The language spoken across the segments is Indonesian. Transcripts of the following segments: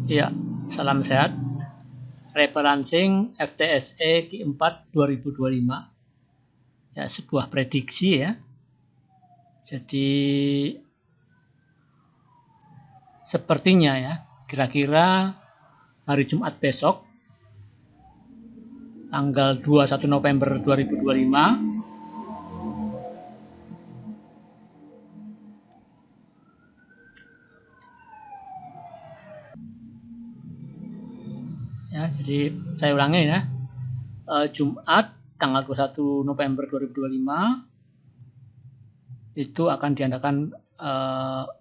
Ya, salam sehat. Rebalancing FTSE Q4 2025. Ya, sebuah prediksi ya. Jadi sepertinya ya, kira-kira hari Jumat besok tanggal 21 November 2025 ya, jadi saya ulangi ya. Jumat tanggal 21 November 2025 itu akan diadakan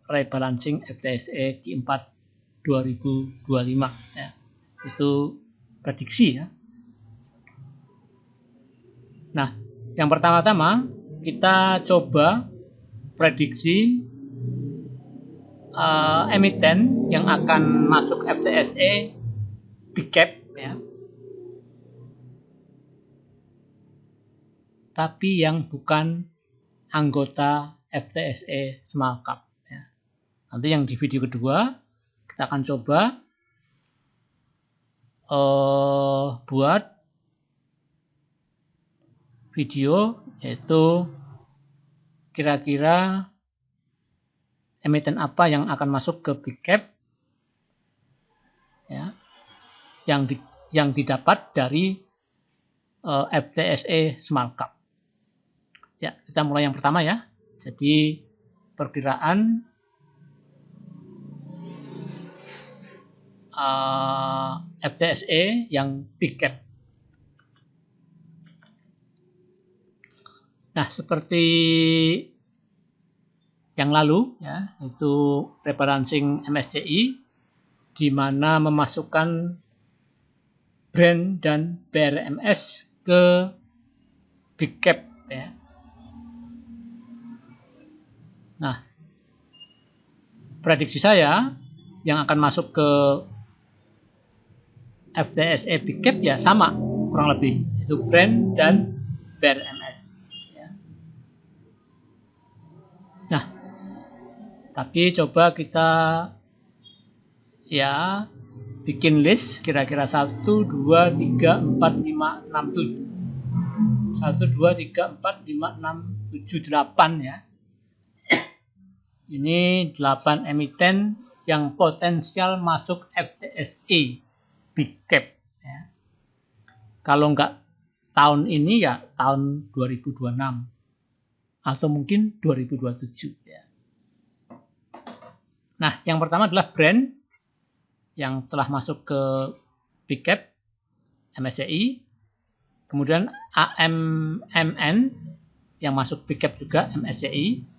rebalancing FTSE Q4 2025 ya. Itu prediksi ya. Nah, yang pertama-tama kita coba prediksi emiten yang akan masuk FTSE Big Cap ya. Tapi yang bukan anggota FTSE Small Cap ya. Nanti yang di video kedua kita akan coba buat video yaitu kira-kira emiten apa yang akan masuk ke Big Cap ya, yang didapat dari FTSE Small Cap. Ya, kita mulai yang pertama ya. Jadi perkiraan FTSE yang Big Cap. Nah, seperti yang lalu ya, itu rebalancing MSCI di mana memasukkan brand dan BRMS ke Big Cap ya. Nah, prediksi saya yang akan masuk ke FTSE Big Cap ya sama kurang lebih, itu brand dan BRMS ya. Nah, tapi coba kita ya bikin list kira-kira 1, 2, 3, 4, 5, 6, 7 1, 2, 3, 4, 5, 6, 7, 8 ya. Ini 8 emiten yang potensial masuk FTSE Big Cap ya. Kalau enggak tahun ini ya tahun 2026 atau mungkin 2027 ya. Nah, yang pertama adalah brand yang telah masuk ke Big Cap MSCI, kemudian AMMN yang masuk Big Cap juga MSCI,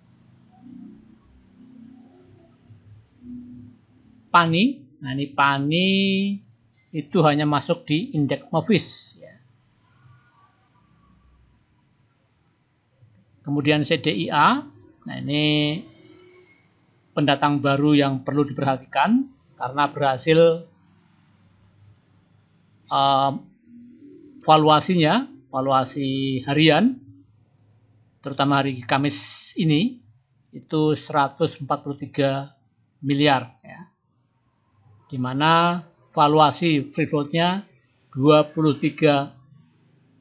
PANI. Nah, ini PANI itu hanya masuk di indeks Movis ya. Kemudian CDIA. Nah, ini pendatang baru yang perlu diperhatikan karena berhasil valuasi harian terutama hari Kamis ini itu 143 miliar ya. Di mana valuasi free float-nya 23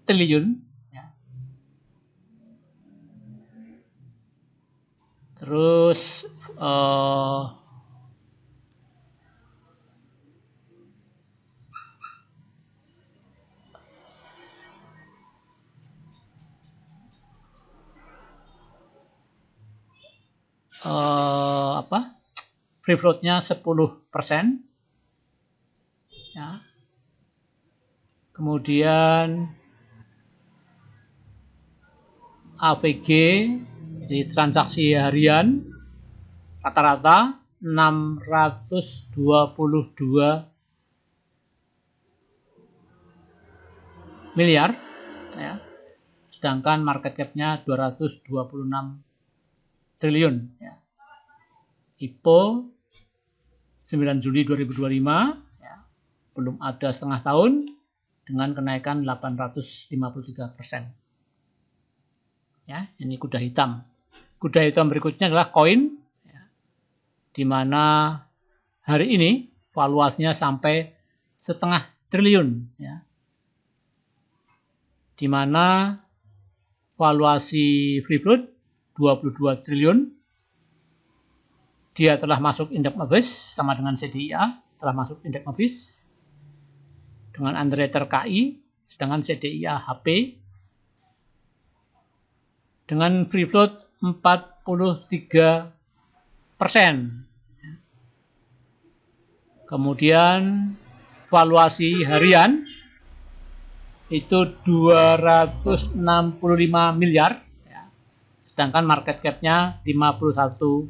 triliun ya. Terus free float-nya 10% ya. Kemudian AVG di transaksi harian rata-rata 622 miliar ya. Sedangkan market cap-nya 226 triliun ya. IPO 9 Juli 2025 ya. Belum ada setengah tahun dengan kenaikan 853%. Ya, ini kuda hitam. Kuda hitam berikutnya adalah koin ya, di mana hari ini valuasinya sampai 0,5 triliun, ya. Di mana valuasi free float 22 triliun. Dia telah masuk indeks MOBIS sama dengan CDIA, telah masuk indeks MOBIS dengan underwriter KI, sedangkan CDIA HP dengan free float 43%. Kemudian valuasi harian itu 265 miliar, ya. Sedangkan market cap-nya 51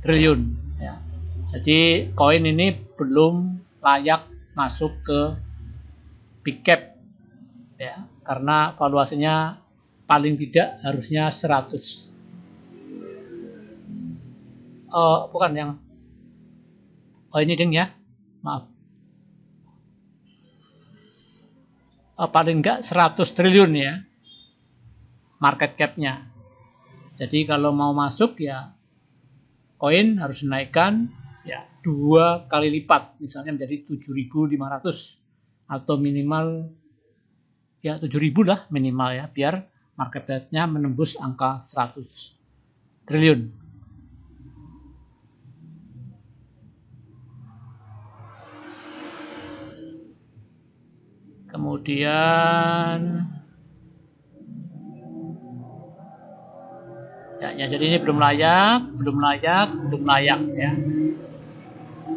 triliun, ya. Jadi koin ini belum layak masuk ke big cap, ya, karena valuasinya paling tidak harusnya 100. Bukan yang ini ding ya, maaf. Paling enggak 100 triliun ya market cap-nya. Jadi kalau mau masuk ya koin harus dinaikkan ya 2 kali lipat, misalnya menjadi 7.500 atau minimal ya 7.000 lah minimal, ya, biar market cap-nya menembus angka 100 triliun. Kemudian ya, jadi ini belum layak ya.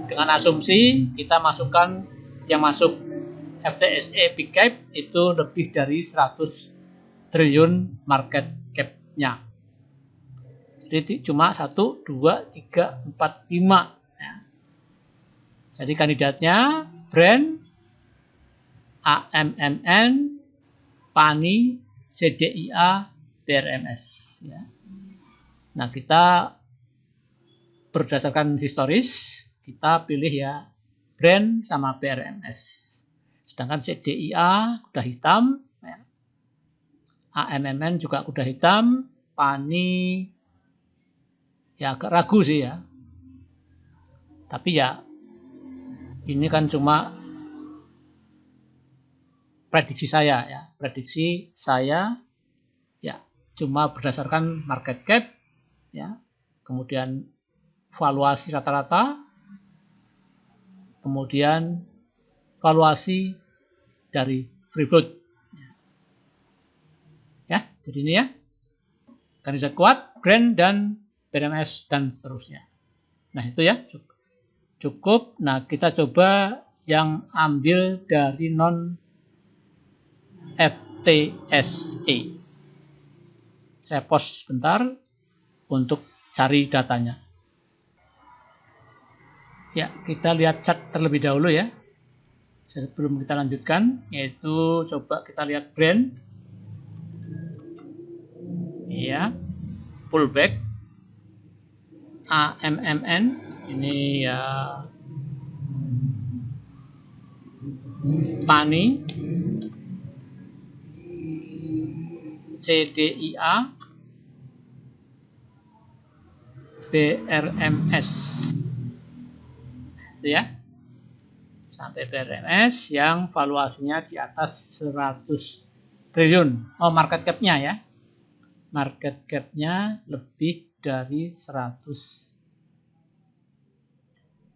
Dengan asumsi kita masukkan yang masuk FTSE Big Cap itu lebih dari 100 triliun market cap-nya. Jadi cuma 1, 2, 3, 4, 5. Ya. Jadi kandidatnya brand, AMMN, PANI, CDIA, BRMS. Ya. Nah, kita berdasarkan historis, kita pilih ya brand sama BRMS. Sedangkan CDIA kuda hitam, ya. AMMN juga kuda hitam, PANI ya agak ragu sih ya. Tapi ya ini kan cuma prediksi saya ya. Prediksi saya ya cuma berdasarkan market cap ya. Kemudian valuasi rata-rata, kemudian valuasi dari free float. Ya, jadi ini ya. Kandidat kuat, brand dan BRMS dan seterusnya. Nah, itu ya. Cukup. Nah, kita coba yang ambil dari non FTSE. Saya pause sebentar untuk cari datanya. Ya, kita lihat chart terlebih dahulu ya. Sebelum kita lanjutkan, yaitu coba kita lihat brand. Ya, pullback. AMMN ini ya PANI, CDIA, BRMS. Itu ya. Sampai BRMS yang valuasinya di atas 100 triliun. Oh, market cap-nya ya. Market cap-nya lebih dari 100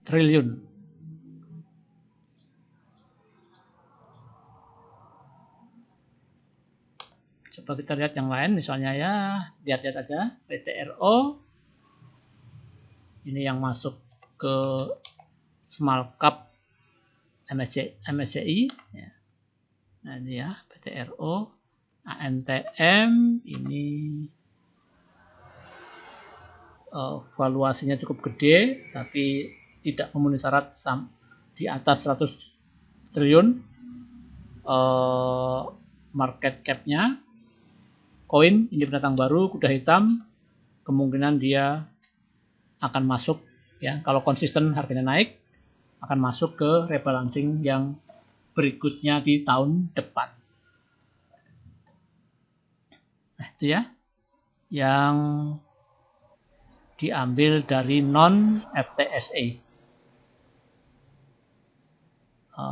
triliun. Coba kita lihat yang lain, misalnya ya, lihat-lihat aja PTRO. Ini yang masuk ke small cap MSCI ya. Nah, ini ya PTRO, ANTM ini valuasinya cukup gede tapi tidak memenuhi syarat di atas 100 triliun market cap-nya. Koin ini pendatang baru, kuda hitam, kemungkinan dia akan masuk ya, kalau konsisten harganya naik akan masuk ke rebalancing yang berikutnya di tahun depan. Nah, itu ya yang diambil dari non FTSE.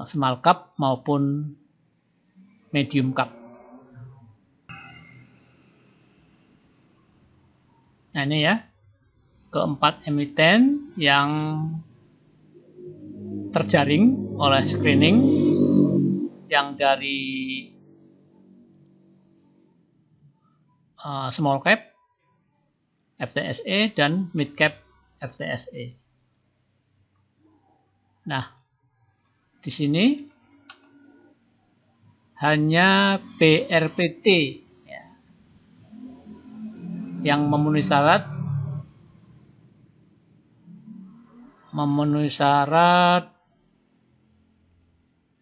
small cap maupun medium cap. Nah ini ya, keempat emiten yang terjaring oleh screening, yang dari small cap FTSE dan mid cap FTSE. Nah, di sini hanya BRPT ya, yang memenuhi syarat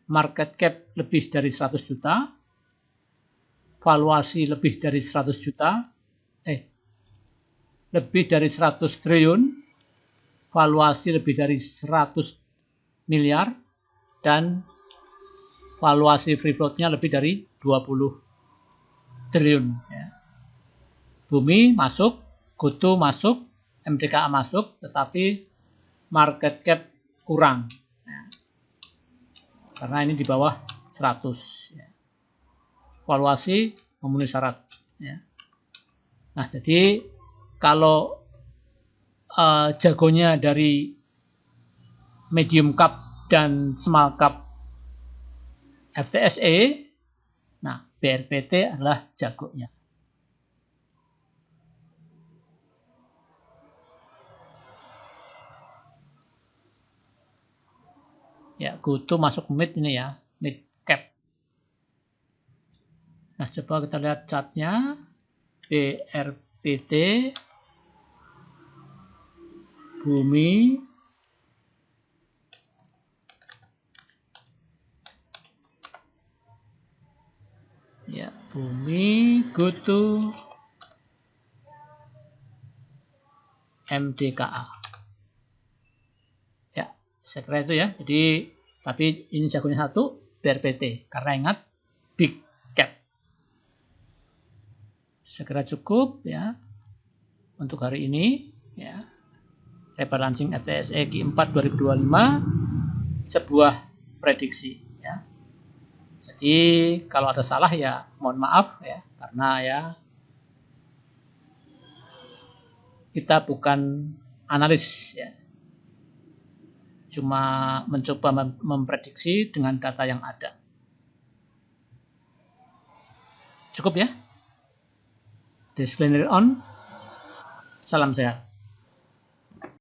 market cap lebih dari 100 juta, valuasi lebih dari 100 juta, lebih dari 100 triliun, valuasi lebih dari 100 miliar, dan valuasi free float-nya lebih dari 20 triliun. Ya. Bumi masuk, GoTo masuk, MDKA masuk, tetapi market cap kurang. Ya. Karena ini di bawah 100. Ya. Valuasi memenuhi syarat. Ya. Nah, jadi kalau jagonya dari medium cap dan small cap FTSE, nah BRPT adalah jagonya. Ya, GoTo masuk mid ini ya, mid cap. Nah, coba kita lihat chartnya. BRPT, Bumi, ya, Bumi, GoTo, MDKA. Ya, saya kira itu ya. Jadi, tapi ini jagonya satu, BRPT. Karena ingat, big cap. Saya kira cukup ya untuk hari ini. Ya, rebalancing FTSE Q4 2025 sebuah prediksi. Ya. Jadi kalau ada salah ya mohon maaf ya, karena ya kita bukan analis ya, cuma mencoba memprediksi dengan data yang ada. Cukup ya. Disclaimer on. Salam sehat.